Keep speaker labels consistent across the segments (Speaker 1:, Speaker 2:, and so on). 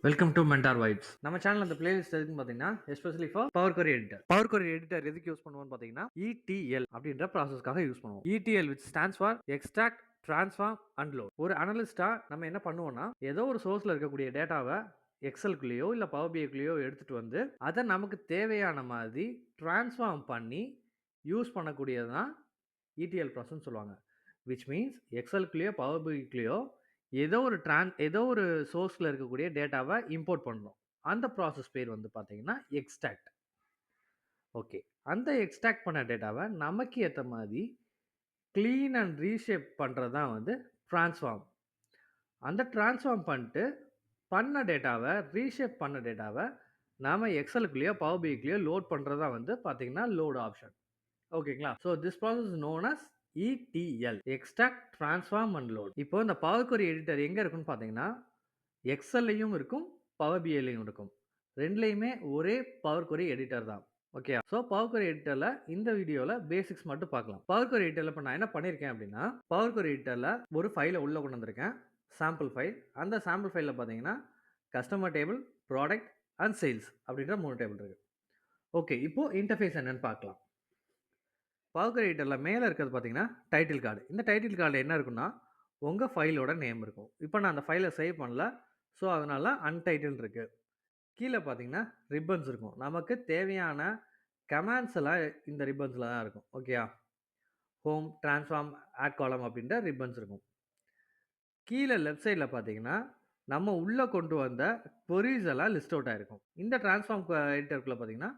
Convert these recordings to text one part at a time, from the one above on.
Speaker 1: Welcome to Mentor Vibes. நம்ம channel அந்த playlist எதுக்குன்னு பார்த்தீங்கன்னா especially for power query editor. Power query editor எதுக்கு யூஸ் பண்ணுவோம்னு பார்த்தீங்கன்னா ETL அப்படின்ற ப்ராசஸ்க்காக யூஸ் பண்ணுவோம். ETL which stands for extract, transform and load. ஒரு அனலிஸ்டா நம்ம என்ன பண்ணுவோம்னா ஏதோ ஒரு சோர்ஸ்ல இருக்கக்கூடிய டேட்டாவை எக்ஸலுக்குள்ளேயோ இல்லை பவர் பிஐக்குள்ளேயோ எடுத்துட்டு வந்து அதை நமக்கு தேவையான மாதிரி டிரான்ஸ்ஃபார்ம் பண்ணி யூஸ் பண்ணக்கூடியது தான் ETL ப்ராசஸ்ன்னு சொல்லுவாங்க. விச் மீன்ஸ் எக்ஸலுக்குள்ளேயோ பவர் பிஐக்குள்ளேயோ ஏதோ ஒரு சோர்ஸ்ல இருக்கக்கூடிய டேட்டாவை இம்போர்ட் பண்ணணும். அந்த ப்ராசஸ் பேர் வந்து பார்த்தீங்கன்னா எக்ஸ்ட்ராக்ட். ஓகே. அந்த எக்ஸ்ட்ராக்ட் பண்ண டேட்டாவை நமக்கு ஏற்ற மாதிரி க்ளீன் அண்ட் ரீஷேப் பண்ணுறது தான் வந்து ட்ரான்ஸ்ஃபார்ம். அந்த ட்ரான்ஸ்ஃபார்ம் பண்ணிட்டு பண்ண டேட்டாவை ரீஷேப் பண்ண டேட்டாவை நாம எக்ஸலுக்குள்ளேயோ பவர் பிஐக்குள்ளேயோ லோட் பண்ணுறது தான் வந்து பார்த்தீங்கன்னா லோட் ஆப்ஷன். ஓகேங்களா? So this process is known as ETL, extract, transform and load. இப்போ இந்த பவர் query எடிட்டர் எங்கே இருக்குன்னு பார்த்தீங்கன்னா எக்ஸல்லையும் இருக்கும், பவர் பிஐலையும் இருக்கும். ரெண்டுலேயுமே ஒரே பவர் query எடிட்டர் தான். ஓகே. ஸோ பவர் query எடிட்டரில் இந்த வீடியோவில் பேசிக்ஸ் மட்டும் பார்க்கலாம். பவர் query எடிட்டரில் இப்போ நான் என்ன பண்ணியிருக்கேன் அப்படின்னா பவர் query எடிட்டரில் ஒரு ஃபைலை உள்ளே கொண்டு வந்திருக்கேன், சாம்பிள் ஃபைல். அந்த சாம்பிள் ஃபைலில் பார்த்தீங்கன்னா customer table, product and sales அப்படின்ற 3 டேபிள் இருக்குது. ஓகே. இப்போது இன்டர்ஃபேஸ் என்னன்னு பார்க்கலாம். பவர் query எடிட்டரில் மேலே இருக்கிறது பார்த்தீங்கன்னா டைட்டில் கார்டு. இந்த டைட்டில் கார்டில் என்ன இருக்குன்னா உங்கள் ஃபைலோட நேம் இருக்கும். இப்போ நான் அந்த ஃபைலை சேவ் பண்ணல, ஸோ அதனால் அன்டைட்டில் இருக்குது. கீழே பார்த்தீங்கன்னா ரிப்பன்ஸ் இருக்கும். நமக்கு தேவையான கமாண்ட்ஸ் எல்லாம் இந்த ரிப்பன்ஸில் தான் இருக்கும். ஓகேயா? ஹோம், ட்ரான்ஸ்ஃபார்ம், ஆட் காலம் அப்படின்ற ரிப்பன்ஸ் இருக்கும். கீழே லெஃப்ட் சைடில் பார்த்தீங்கன்னா நம்ம உள்ளே கொண்டு வந்த queries எல்லாம் லிஸ்ட் அவுட் ஆகிருக்கும். இந்த ட்ரான்ஸ்ஃபார்ம் எடிட்டருக்குள்ளே பார்த்தீங்கன்னா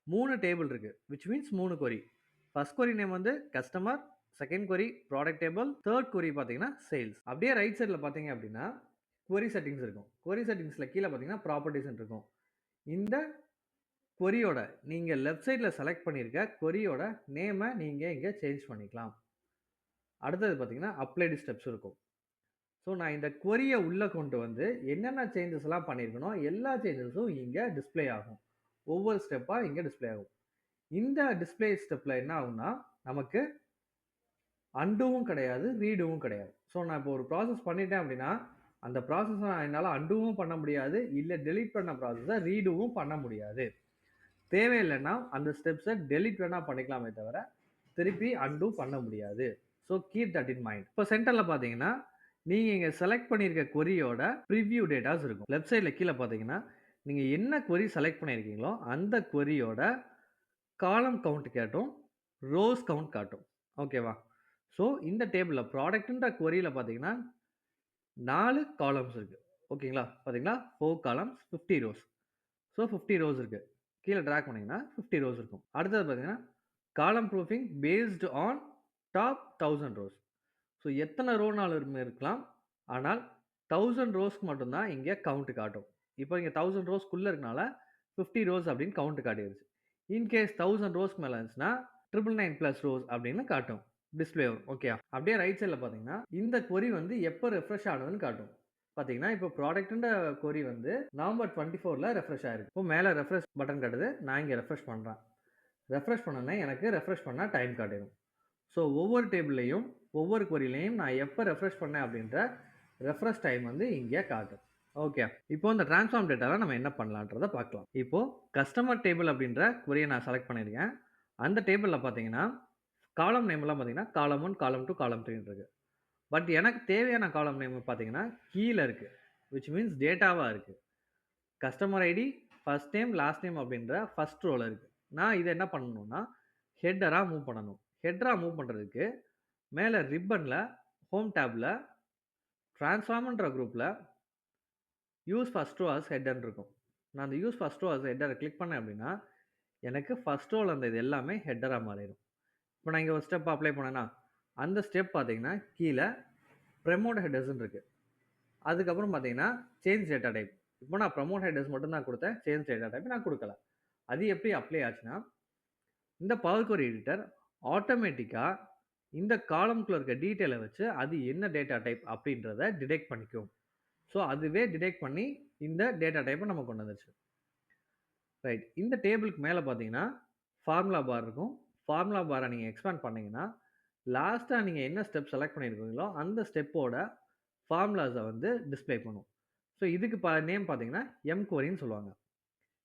Speaker 1: 3 டேபிள் இருக்குது, which means 3 query. First query name வந்து customer, second query product table, third query பார்த்தீங்கன்னா சேல்ஸ். அப்படியே ரைட் சைடில் பார்த்தீங்க அப்படின்னா query செட்டிங்ஸ் இருக்கும். query செட்டிங்ஸில் கீழே பார்த்தீங்கன்னா ப்ராப்பர்ட்டிஸ் இருக்கும். இந்த queryயோட நீங்கள் லெஃப்ட் சைடில் செலக்ட் பண்ணியிருக்க queryயோட நேமை நீங்கள் இங்கே சேஞ்ச் பண்ணிக்கலாம். அடுத்தது பார்த்தீங்கன்னா அப்ளைடு ஸ்டெப்ஸ் இருக்கும். ஸோ நான் இந்த queryயை உள்ளே கொண்டு வந்து என்னென்ன சேஞ்சஸ் எல்லாம் பண்ணியிருக்கணும் எல்லா சேஞ்சஸும் இங்கே டிஸ்பிளே ஆகும். ஒவ்வொரு ஸ்டெப்பாக இங்கே டிஸ்பிளே ஆகும். இந்த டிஸ்பிளே ஸ்டெப்பில் என்ன ஆகும்னா நமக்கு அண்டுவும் கிடையாது, ரீடுவும் கிடையாது. ஸோ நான் இப்போ ஒரு ப்ராசஸ் பண்ணிட்டேன் அப்படின்னா அந்த ப்ராசஸை என்னால் அண்டுவும் பண்ண முடியாது, இல்லை டெலீட் பண்ண ப்ராசஸை ரீடுவும் பண்ண முடியாது. தேவையில்லைன்னா அந்த ஸ்டெப்ஸை டெலீட் வேணால் பண்ணிக்கலாமே தவிர திருப்பி அண்டு பண்ண முடியாது. So keep that in mind. இப்போ சென்டரில் பார்த்தீங்கன்னா நீங்கள் இங்கே செலக்ட் பண்ணியிருக்க queryயோட ப்ரிவ்யூ டேட்டாஸ் இருக்கும். லெஃப்ட் சைடில் கீழே பார்த்தீங்கன்னா நீங்கள் என்ன query செலக்ட் பண்ணியிருக்கீங்களோ அந்த queryயோட காலம் கவுண்ட் காட்டும், ரோஸ் கவுண்ட் காட்டும். ஓகேவா? ஸோ இந்த டேபிளில் ப்ராடக்ட்ன்ற queryல பார்த்தீங்கன்னா 4 காலம்ஸ் இருக்குது. ஓகேங்களா? பார்த்தீங்களா 4 காலம்ஸ் 50 ரோஸ். ஸோ 50 ரோஸ் இருக்குது. கீழே ட்ராக் பண்ணிங்கன்னா 50 ரோஸ் இருக்கும். அடுத்தது பார்த்தீங்கன்னா காலம் proofing based on top 1000 rose. So எத்தனை ரோனாலும் இருக்கலாம், ஆனால் 1000 ரோஸ்க்கு மட்டும்தான் இங்கே கவுண்ட் காட்டும். இப்போ இங்கே 1000 ரோஸ்க்குள்ளே இருக்கனால 50 ரோஸ் அப்படின்னு கவுண்ட் காட்டிடுச்சு. இன்கேஸ் 1000 ரோஸ்க்கு மேலே இருந்துச்சுன்னா 999 ரோஸ் அப்படின்னு காட்டும், டிஸ்பிளே வரும். ஓகே. அப்படியே ரைட் சைடில் பார்த்தீங்கன்னா இந்த query வந்து எப்போ ரெஃப்ரெஷ் ஆனதுன்னு காட்டும். பார்த்தீங்கன்னா இப்போ ப்ராடக்ட்ன்ற query வந்து நவம்பர் 24ல் ரெஃப்ரெஷ் ஆயிருக்கு. இப்போ மேலே ரெஃப்ரெஷ் பட்டன் காட்டுது, நான் இங்கே ரெஃப்ரெஷ் பண்ணுறேன். ரெஃப்ரெஷ் பண்ணோன்னே எனக்கு ரெஃப்ரெஷ் பண்ணால் டைம் காட்டிடும். ஸோ ஒவ்வொரு டேபிள்லையும் ஒவ்வொரு queryலையும் நான் எப்போ ரெஃப்ரெஷ் பண்ணேன் அப்படின்ற ரெஃப்ரெஷ் டைம் வந்து இங்கே காட்டும். ஓகே. இப்போ இந்த ட்ரான்ஸ்ஃபார்ம் டேட்டாவில் நம்ம என்ன பண்ணலான்றதை பார்க்கலாம். இப்போது கஸ்டமர் டேபிள் அப்படின்ற queryயை நான் செலக்ட் பண்ணியிருக்கேன். அந்த டேபிளில் பார்த்தீங்கன்னா காலம் நேம்லாம் பார்த்தீங்கன்னா காலம் 1, காலம் 2, காலம் 3 இருக்குது. பட் எனக்கு தேவையான காலம் நேம் பார்த்தீங்கன்னா கீழே இருக்குது, விச் மீன்ஸ் டேட்டாவாக இருக்குது. Customer ID, first name, last name அப்படின்ற ஃபர்ஸ்ட் ரோவில் இருக்குது. நான் இதை என்ன பண்ணணும்னா ஹெட்டராக மூவ் பண்ணணும். ஹெட்டராக மூவ் பண்ணுறதுக்கு மேலே ரிப்பனில் ஹோம் டேப்பில் ட்ரான்ஸ்ஃபார்ம்ன்ற குரூப்பில் யூஸ் ஃபர்ஸ்ட் ரோ அஸ் ஹெட்டர்னு இருக்கும். நான் அந்த யூஸ் ஃபர்ஸ்ட் ரோ அஸ் ஹெட்டரை கிளிக் பண்ணேன் அப்படின்னா எனக்கு ஃபர்ஸ்ட் ரோவில் அந்த இது எல்லாமே ஹெட்டராக மாறிடும். இப்போ நான் இங்கே ஒரு ஸ்டெப் அப்ளை பண்ணேன்னா அந்த ஸ்டெப் பார்த்தீங்கன்னா கீழே ப்ரமோட் ஹெட்டர்ஸ்ன்னு இருக்குது. அதுக்கப்புறம் பார்த்தீங்கன்னா சேஞ்ச் டேட்டா டைப். இப்போ நான் ப்ரமோட் ஹெட்டர்ஸ் மட்டும் தான் கொடுத்தேன், சேஞ்ச் டேட்டா டைப் நான் கொடுக்கல. அது எப்படி அப்ளை ஆச்சுன்னா இந்த பவர் query எடிட்டர் ஆட்டோமேட்டிக்காக இந்த காலம்குள்ளே இருக்க டீட்டெயிலை வச்சு அது என்ன டேட்டா டைப் அப்படின்றத டிடெக்ட் பண்ணிக்கும். ஸோ அதுவே டிடெக்ட் பண்ணி இந்த டேட்டா டைப்பை நம்ம கொண்டு வந்துச்சு. ரைட். இந்த டேபிளுக்கு மேலே பார்த்தீங்கன்னா ஃபார்முலா பார் இருக்கும். ஃபார்முலா பாரை நீங்கள் எக்ஸ்பேண்ட் பண்ணிங்கன்னா லாஸ்ட்டாக நீங்கள் என்ன ஸ்டெப் செலக்ட் பண்ணியிருக்கீங்களோ அந்த ஸ்டெப்போட ஃபார்முலாஸை வந்து டிஸ்பிளே பண்ணும். ஸோ ஸோ இதுக்கு நேம் பார்த்தீங்கன்னா எம்கொரின்னு சொல்லுவாங்க.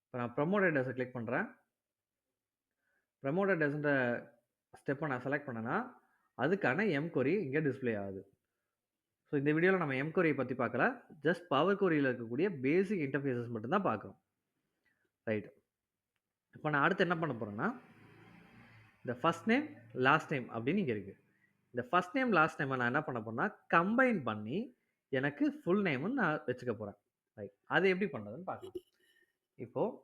Speaker 1: இப்போ நான் ப்ரமோட் அட்ரஸை கிளிக் பண்ணுறேன். ப்ரமோட் அட்ரஸ்ன்ற ஸ்டெப்பை நான் செலக்ட் பண்ணேன்னா அதுக்கான எம்கொரி இங்கே டிஸ்பிளே ஆகுது. ஸோ இந்த வீடியோவில் நம்ம எம்கொரியை பற்றி பார்க்கல, ஜஸ்ட் பவர் கொரியில் இருக்கக்கூடிய பேசிக் இன்டர்ஃபேஸஸ் மட்டும்தான் பார்க்குறோம். ரைட். இப்போ நான் அடுத்து என்ன பண்ண போகிறேன்னா, இந்த ஃபர்ஸ்ட் நேம் லாஸ்ட் நேம் அப்படின்னு இங்கே இருக்குது. இந்த ஃபர்ஸ்ட் நேம் லாஸ்ட் நேமை நான் என்ன பண்ண போறேன்னா கம்பைன் பண்ணி எனக்கு ஃபுல் நேம்னு நான் வச்சுக்க போகிறேன். ரைட். அது எப்படி பண்ணுறதுன்னு பார்க்கலாம். இப்போது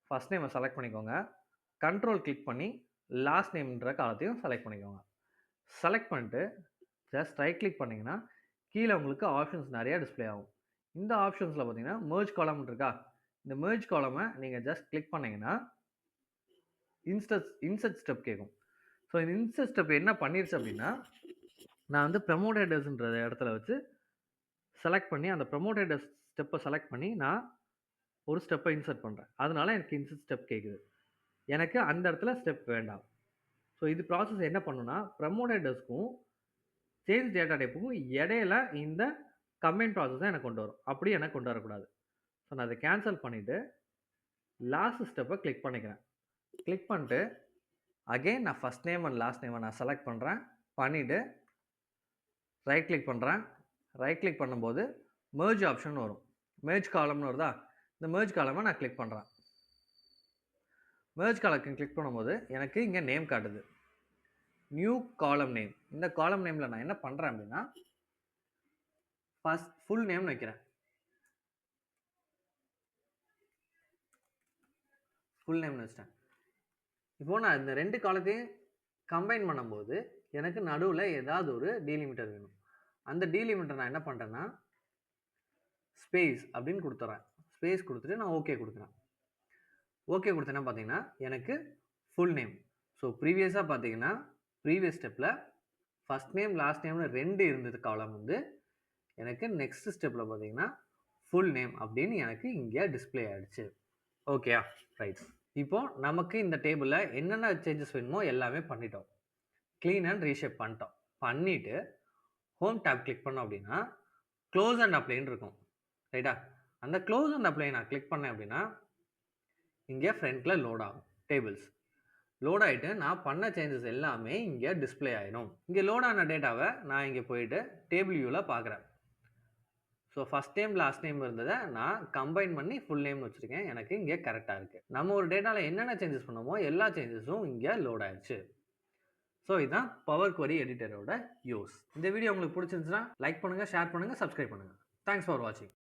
Speaker 1: ஃபர்ஸ்ட் நேமை செலக்ட் பண்ணிக்கோங்க. கண்ட்ரோல் கிளிக் பண்ணி லாஸ்ட் நேம்ன்ற காலத்தையும் செலக்ட் பண்ணிக்கோங்க. செலக்ட் பண்ணிட்டு ஜஸ்ட் ரைட் கிளிக் பண்ணிங்கன்னா கீழே உங்களுக்கு ஆப்ஷன்ஸ் நிறையா டிஸ்பிளே ஆகும். இந்த ஆப்ஷன்ஸில் பார்த்தீங்கன்னா மெர்ஜ் காலம் இருக்கா, இந்த மெர்ஜ் காலமை நீங்கள் ஜஸ்ட் கிளிக் பண்ணிங்கன்னா இன்சர்ட் ஸ்டெப் கேட்கும். ஸோ இந்த இன்சர்ட் ஸ்டெப் என்ன பண்ணிருச்சு அப்படின்னா, நான் வந்து ப்ரமோட்டேட்டர்ஸ்ன்ற இடத்துல வச்சு செலக்ட் பண்ணி அந்த ப்ரமோட்டேட்டர்ஸ் ஸ்டெப்பை செலக்ட் பண்ணி நான் ஒரு ஸ்டெப்பை இன்சர்ட் பண்ணுறேன். அதனால எனக்கு இன்சர்ட் ஸ்டெப் கேட்குது. எனக்கு அந்த இடத்துல ஸ்டெப் வேண்டாம். ஸோ இது ப்ராசஸ் என்ன பண்ணுன்னா, ப்ரமோட்டேட்டர்ஸ்க்கும் சேஞ்ச் டேட்டா டைப்புக்கும் இடையில இந்த கம்பைன் ப்ராசஸ் தான் எனக்கு கொண்டு வரும். அப்படி எனக்கு கொண்டு வரக்கூடாது. ஸோ நான் அதை கேன்சல் பண்ணிவிட்டு லாஸ்ட் ஸ்டெப்பை கிளிக் பண்ணிக்கிறேன். கிளிக் பண்ணிட்டு அகெயின் நான் ஃபஸ்ட் நேம் அண்ட் லாஸ்ட் நேமை நான் செலக்ட் பண்ணுறேன். பண்ணிவிட்டு ரைட் கிளிக் பண்ணுறேன். ரைட் கிளிக் பண்ணும்போது மெர்ஜ் ஆப்ஷன் வரும். மெர்ஜ் காலம்னு வருதா, இந்த மெர்ஜ் காலமை நான் கிளிக் பண்ணுறேன். மெர்ஜ் காலம் கிளிக் பண்ணும்போது எனக்கு இங்கே நேம் காட்டுது, நியூ காலம் நேம். இந்த காலம் நேமில் நான் என்ன பண்ணுறேன் அப்படின்னா ஃபர்ஸ்ட் ஃபுல் நேம்னு வைக்கிறேன். ஃபுல் நேம்னு வச்சிட்டேன். இப்போது நான் இந்த ரெண்டு காலத்தையும் கம்பைன் பண்ணும்போது எனக்கு நடுவில் ஏதாவது ஒரு டீலிமிட்டர் வேணும். அந்த டீலிமிட்டர் நான் என்ன பண்ணுறேன்னா ஸ்பேஸ் அப்படின்னு கொடுத்துட்றேன். ஸ்பேஸ் கொடுத்துட்டு நான் ஓகே கொடுக்குறேன். ஓகே கொடுத்தேன்னா பார்த்தீங்கன்னா எனக்கு ஃபுல் நேம். ஸோ ப்ரீவியஸாக பார்த்தீங்கன்னா ப்ரீவியஸ் ஸ்டெப்பில் ஃபஸ்ட் நேம் லாஸ்ட் நேம்னு 2 இருந்தது காலம் வந்து எனக்கு நெக்ஸ்ட் ஸ்டெப்பில் பார்த்தீங்கன்னா ஃபுல் நேம் அப்படின்னு எனக்கு இங்கே டிஸ்பிளே ஆகிடுச்சு. ஓகேயா? ரைட். இப்போது நமக்கு இந்த டேபிளில் என்னென்ன சேஞ்சஸ் வேணுமோ எல்லாமே பண்ணிட்டோம். க்ளீன் அண்ட் ரீஷேப் பண்ணிட்டோம். பண்ணிவிட்டு ஹோம் டேப் கிளிக் பண்ணோம் அப்படின்னா க்ளோஸ் அண்ட் அப்ளைன்னு இருக்கும். ரைட்டா? அந்த க்ளோஸ் அண்ட் அப்ளை நான் கிளிக் பண்ணேன் அப்படின்னா இங்கே ஃப்ரண்ட்டில் லோட் ஆகும். டேபிள்ஸ் லோட் ஆகிட்டு நான் பண்ண சேஞ்சஸ் எல்லாமே இங்கே டிஸ்பிளே ஆகிடும். இங்கே லோட் ஆன டேட்டாவை நான் இங்கே போயிட்டு டேபிள் வியூவில் பார்க்குறேன். So first name last name இருந்ததை நான் கம்பைன் பண்ணி ஃபுல் நேம்னு வச்சுருக்கேன். எனக்கு இங்கே கரெக்டாக இருக்குது. நம்ம ஒரு டேட்டாவில் என்னென்ன சேஞ்சஸ் பண்ணோமோ எல்லா சேஞ்சஸும் இங்கே லோட் ஆயிடுச்சு. ஸோ இதுதான் பவர் கொரி எடிட்டரோட யூஸ். இந்த வீடியோ உங்களுக்கு பிடிச்சிருந்துச்சுன்னா லைக் பண்ணுங்கள், ஷேர் பண்ணுங்கள், சப்ஸ்கிரைப் பண்ணுங்கள். தேங்க்ஸ் ஃபார் வாட்சிங்.